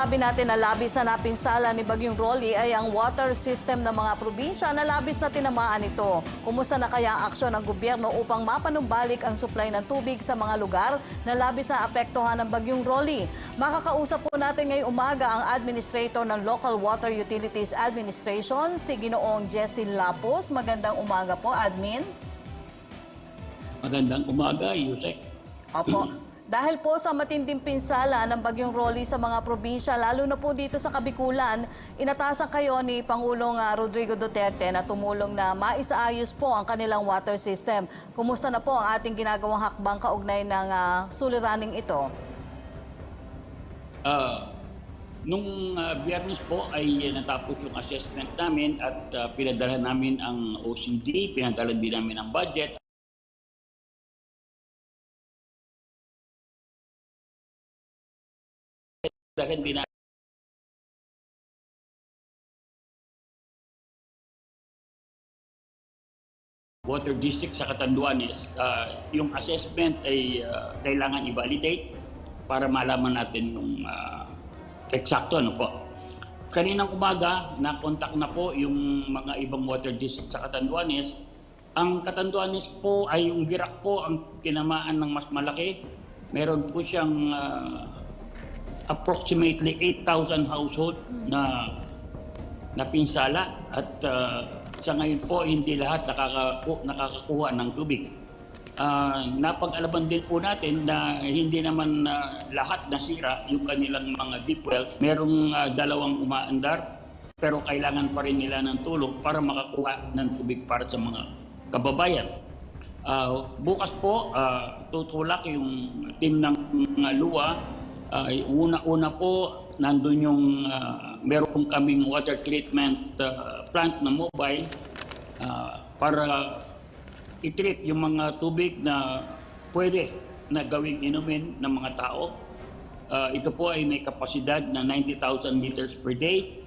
Sabi natin na labis na napinsala ni Bagyong Rolly ay ang water system ng mga probinsya na labis na tinamaan ito. Kumusta na kaya ang aksyon ng gobyerno upang mapanumbalik ang supply ng tubig sa mga lugar na labis na apektuhan ng Bagyong Rolly? Makakausap po natin ngayong umaga ang Administrator ng Local Water Utilities Administration, si Ginoong Jessie Lapos. Magandang umaga po, Admin. Magandang umaga, Yusek. Opo. Dahil po sa matinding pinsala ng Bagyong Rolly sa mga probinsya, lalo na po dito sa Kabikulan, inatasan kayo ni Pangulong Rodrigo Duterte na tumulong na maisaayos po ang kanilang water system. Kumusta na po ang ating ginagawang hakbang kaugnay ng suliraning ito? Nung Biyernes po ay natapos yung assessment namin at pinadala namin ang OCD, pinadala din namin ang budget. Dahil din Water District sa Catanduanes, yung assessment ay kailangan i-validate para malaman natin yung eksakto. Ano po. Kaninang umaga, nakontak na po yung mga ibang water district sa Catanduanes. Ang Catanduanes po ay yung Virac po ang tinamaan ng mas malaki. Meron po siyang approximately 8,000 household na napinsala at sa ngayon po hindi lahat nakakakuha ng tubig. Napag-alaman din po natin na hindi naman lahat nasira yung kanilang mga deep wells. Merong dalawang umaandar pero kailangan pa rin nila ng tulong para makakuha ng tubig para sa mga kababayan. Bukas po tutulak yung team ng LUA. Una-una po, nandun yung meron kaming water treatment plant na mobile para i-treat yung mga tubig na pwede na gawing inumin ng mga tao. Ito po ay may kapasidad na 90,000 liters per day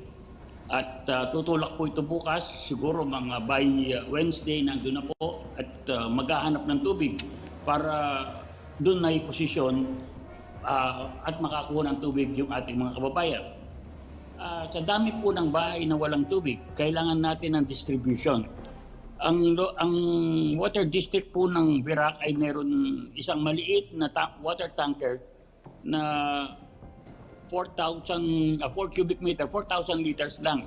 at tutulak po ito bukas, siguro mga by Wednesday nandun na po at maghahanap ng tubig para doon na i-posisyon at makakuha ng tubig yung ating mga kababayan. Sa dami po ng bahay na walang tubig, kailangan natin ng distribution. Ang water district po ng Virac ay meron isang maliit na water tanker na 4 cubic meter, 4,000 liters lang.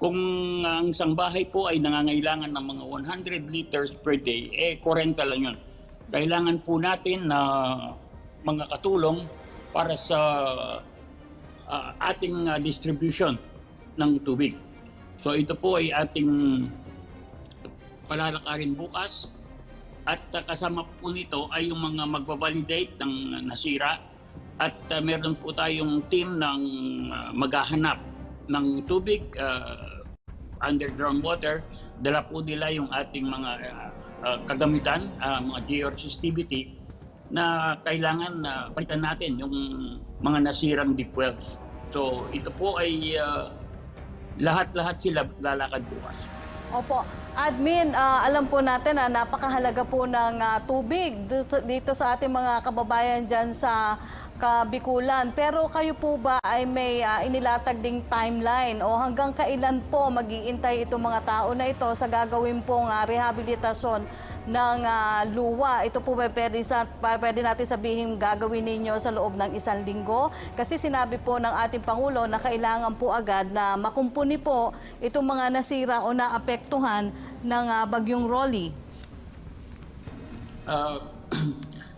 Kung ang isang bahay po ay nangangailangan ng mga 100 liters per day, 40 lang yun. Kailangan po natin na mga katulong para sa ating distribution ng tubig. So ito po ay ating palalakarin bukas at kasama po nito ay yung mga magbabalidate ng nasira at meron po tayong team ng maghahanap ng tubig, underground water. Dala po nila yung ating mga kagamitan, mga georesistivity na kailangan palitan natin yung mga nasirang deep wells. So ito po ay lahat-lahat sila lalakad bukas. Opo. Admin, alam po natin na napakahalaga po ng tubig dito sa ating mga kababayan dyan sa Kabikulan. Pero kayo po ba ay may inilatag ding timeline o hanggang kailan po mag-iintay itong mga tao na ito sa gagawin pong rehabilitasyon ng luwa? Ito po ba pwede natin sabihin gagawin ninyo sa loob ng 1 linggo? Kasi sinabi po ng ating Pangulo na kailangan po agad na makumpuni po itong mga nasira o naapektuhan ng Bagyong Rolly.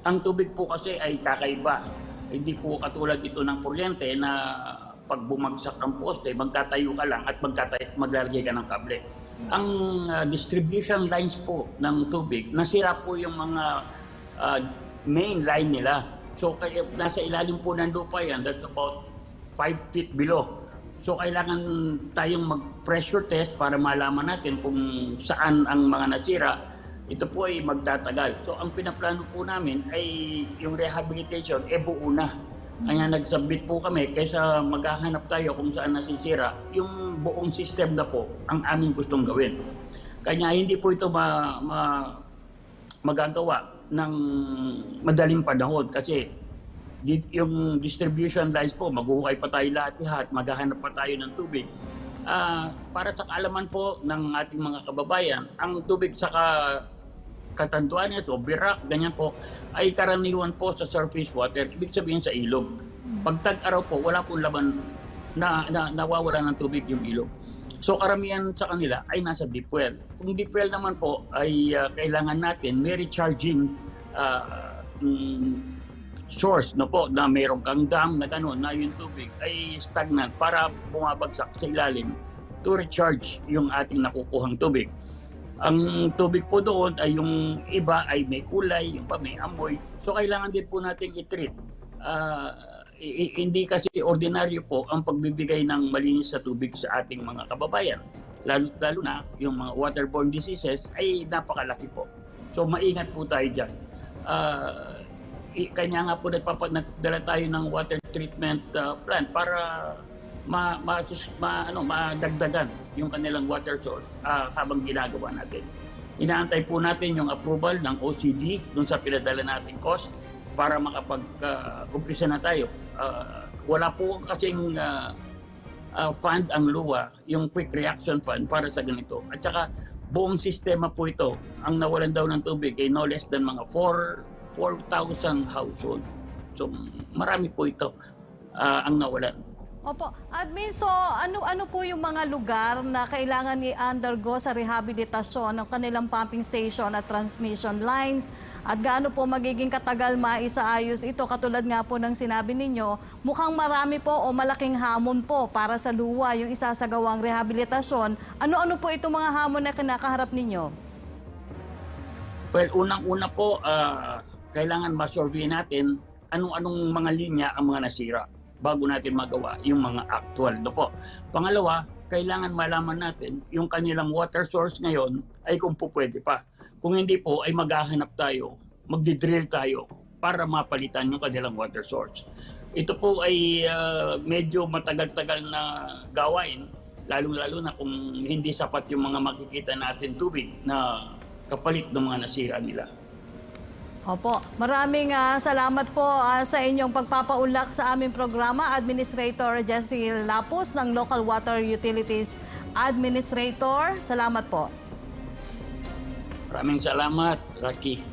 Ang tubig po kasi ay kakaiba. Hindi po katulad ito ng kuryente na pag bumagsak ang poste, magtatayo ka lang at maglalagay ka ng kable. Ang distribution lines po ng tubig, nasira po yung mga main line nila. So kaya nasa ilalim po ng lupa yan, that's about 5 feet below. So kailangan tayong mag-pressure test para malaman natin kung saan ang mga nasira. Ito po ay magtatagal. So ang pinaplano po namin ay yung rehabilitation, buo na. Kaya nag-submit po kami kaysa maghahanap tayo kung saan nasisira, yung buong system na po ang aming gustong gawin. Kaya hindi po ito magagawa ng madaling panahon kasi yung distribution lines po, maghuhukay pa tayo lahat, maghahanap pa tayo ng tubig. Para sa kaalaman po ng ating mga kababayan, ang tubig sa Catanduanes o Birac, ganyan po, ay karaniwan po sa surface water, ibig sabihin sa ilog. Pag tag-araw po, wala pong laman na nawawala ng tubig yung ilog. So karamihan sa kanila ay nasa deep well. Kung deep well naman po ay kailangan natin may recharging source no po, na mayroong kang dam na gano'n na yung tubig ay stagnant para bumabagsak sa ilalim to recharge yung ating nakukuhang tubig. Ang tubig po doon ay yung iba ay may kulay, yung pa may amoy. So kailangan din po natin i-treat. Hindi kasi ordinaryo po ang pagbibigay ng malinis sa tubig sa ating mga kababayan. Lalo na yung mga waterborne diseases ay napakalaki po. So maingat po tayo dyan. Kanya nga po nagdala tayo ng water treatment plant para madagdagan yung kanilang water source habang ginagawa natin. Inaantay po natin yung approval ng OCD dun sa pinadala nating cost para makapag-umpisa na tayo. Wala po kasing fund ang LUWA, yung Quick Reaction Fund para sa ganito. At saka buong sistema po ito, ang nawalan daw ng tubig ay no less than mga 4,000 household. So marami po ito ang nawalan. Opo. Admin, so ano po yung mga lugar na kailangan i-undergo sa rehabilitasyon ng kanilang pumping station at transmission lines? At gaano po magiging katagal maisaayos ito? Katulad nga po ng sinabi ninyo, mukhang marami po o malaking hamon po para sa luwa yung isasagawang rehabilitasyon. Ano-ano po itong mga hamon na kinakaharap ninyo? Well, unang-una po, kailangan ma-survey natin anong mga linya ang mga nasira bago natin magawa yung mga actual. No po. Pangalawa, kailangan malaman natin yung kanilang water source ngayon ay kung po pwede pa. Kung hindi po, ay maghahanap tayo, magdi-drill tayo para mapalitan yung kanilang water source. Ito po ay medyo matagal-tagal na gawain, lalo-lalo na kung hindi sapat yung mga makikita natin tubig na kapalit ng mga nasira nila. Opo. Maraming salamat po sa inyong pagpapaunlak sa aming programa, Administrator Jessie Lapus ng Local Water Utilities Administrator. Salamat po. Maraming salamat, Rocky.